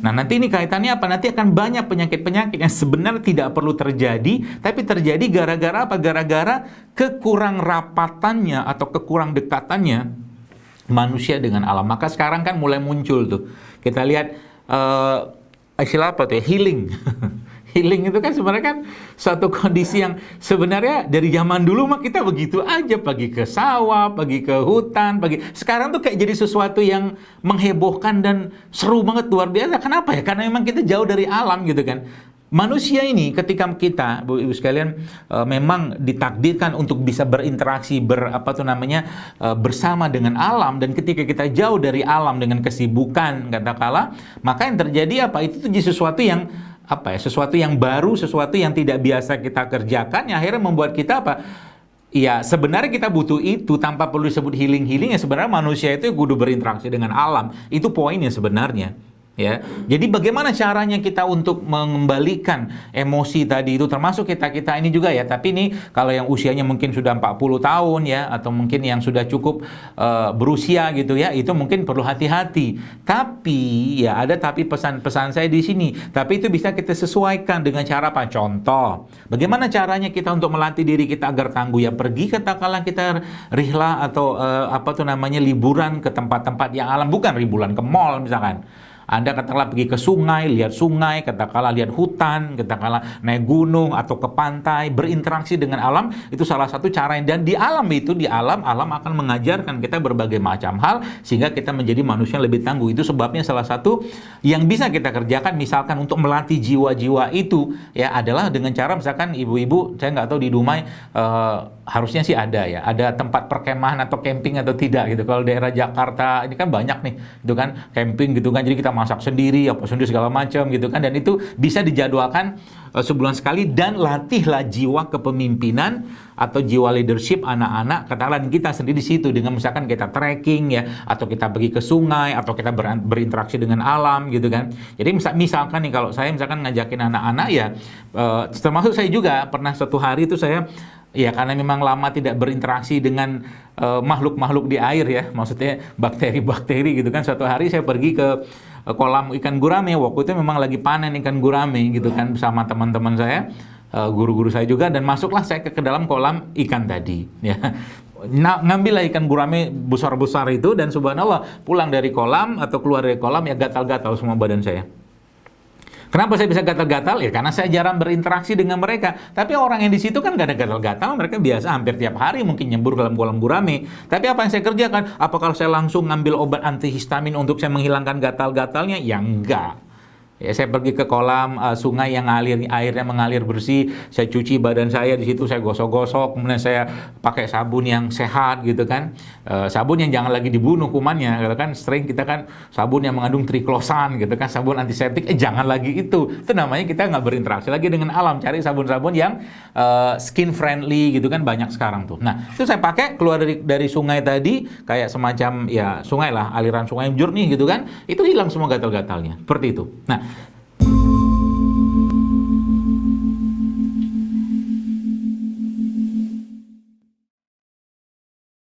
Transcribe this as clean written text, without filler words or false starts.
Nah, nanti ini kaitannya apa? Nanti akan banyak penyakit-penyakit yang sebenarnya tidak perlu terjadi, tapi terjadi gara-gara apa? Gara-gara kekurang rapatannya atau kekurang dekatannya manusia dengan alam. Maka sekarang kan mulai muncul tuh. Kita lihat istilah apa tuh ya? Healing. Healing itu kan sebenarnya kan suatu kondisi yang sebenarnya dari zaman dulu mah kita begitu aja, pergi ke sawah, pergi ke hutan, sekarang tuh kayak jadi sesuatu yang menghebohkan dan seru banget, luar biasa. Kenapa ya? Karena memang kita jauh dari alam gitu kan. Manusia ini ketika kita, Bu Ibu sekalian, memang ditakdirkan untuk bisa berinteraksi bersama dengan alam, dan ketika kita jauh dari alam dengan kesibukan katakanlah, maka yang terjadi apa? Itu tuh jadi sesuatu yang sesuatu yang baru, sesuatu yang tidak biasa kita kerjakan, yang akhirnya membuat kita apa? Ya sebenarnya kita butuh itu tanpa perlu disebut healing ya, sebenarnya manusia itu kudu berinteraksi dengan alam. Itu poinnya sebenarnya. Ya, jadi bagaimana caranya kita untuk mengembalikan emosi tadi itu, termasuk kita ini juga ya. Tapi ini kalau yang usianya mungkin sudah 40 tahun ya, atau mungkin yang sudah cukup berusia gitu ya, itu mungkin perlu hati-hati. Tapi ya ada pesan-pesan saya di sini. Tapi itu bisa kita sesuaikan dengan cara apa? Contoh, bagaimana caranya kita untuk melatih diri kita agar tangguh ya, pergi katakanlah kita rihlah atau liburan ke tempat-tempat yang alam, bukan liburan ke mall misalkan. Anda katakanlah pergi ke sungai, lihat sungai, katakanlah lihat hutan, katakanlah naik gunung atau ke pantai, berinteraksi dengan alam, itu salah satu cara. Dan di alam akan mengajarkan kita berbagai macam hal sehingga kita menjadi manusia yang lebih tangguh. Itu sebabnya salah satu yang bisa kita kerjakan misalkan untuk melatih jiwa-jiwa itu ya adalah dengan cara misalkan ibu-ibu, saya nggak tahu di Dumai harusnya sih ada ya, ada tempat perkemahan atau camping atau tidak gitu. Kalau daerah Jakarta ini kan banyak nih, itu kan camping gitu kan. Jadi kita masak sendiri, segala macam gitu kan, dan itu bisa dijadwalkan sebulan sekali, dan latihlah jiwa kepemimpinan atau jiwa leadership anak-anak katakanlah kita sendiri di situ, dengan misalkan kita trekking ya, atau kita pergi ke sungai, atau kita berinteraksi dengan alam gitu kan. Jadi misalkan nih, kalau saya misalkan ngajakin anak-anak ya, termasuk saya juga pernah suatu hari itu saya ya, karena memang lama tidak berinteraksi dengan makhluk-makhluk di air ya, maksudnya bakteri-bakteri gitu kan. Suatu hari saya pergi ke kolam ikan gurame. Waktu itu memang lagi panen ikan gurame gitu kan, bersama teman-teman saya, guru-guru saya juga, dan masuklah saya ke dalam kolam ikan tadi ya. Ngambillah ikan gurame besar-besar itu, dan subhanallah pulang dari kolam atau keluar dari kolam ya gatal-gatal semua badan saya. Kenapa saya bisa gatal-gatal? Ya karena saya jarang berinteraksi dengan mereka. Tapi orang yang di situ kan gak ada gatal-gatal, mereka biasa hampir tiap hari mungkin nyembur ke dalam kolam gurame. Tapi apa yang saya kerjakan? Apa kalau saya langsung ngambil obat antihistamin untuk saya menghilangkan gatal-gatalnya? Ya enggak. Ya, saya pergi ke kolam sungai yang airnya mengalir bersih, saya cuci badan saya di situ, saya gosok-gosok, kemudian saya pakai sabun yang sehat gitu kan, sabun yang jangan lagi dibunuh kumannya, gitu kan. Sering kita kan sabun yang mengandung triklosan gitu kan, sabun antiseptik, jangan lagi itu namanya kita nggak berinteraksi lagi dengan alam. Cari sabun-sabun yang skin friendly gitu kan, banyak sekarang tuh. Nah itu saya pakai keluar dari sungai tadi, kayak semacam ya sungai lah, aliran sungai jernih gitu kan, itu hilang semua gatal-gatalnya, seperti itu. Nah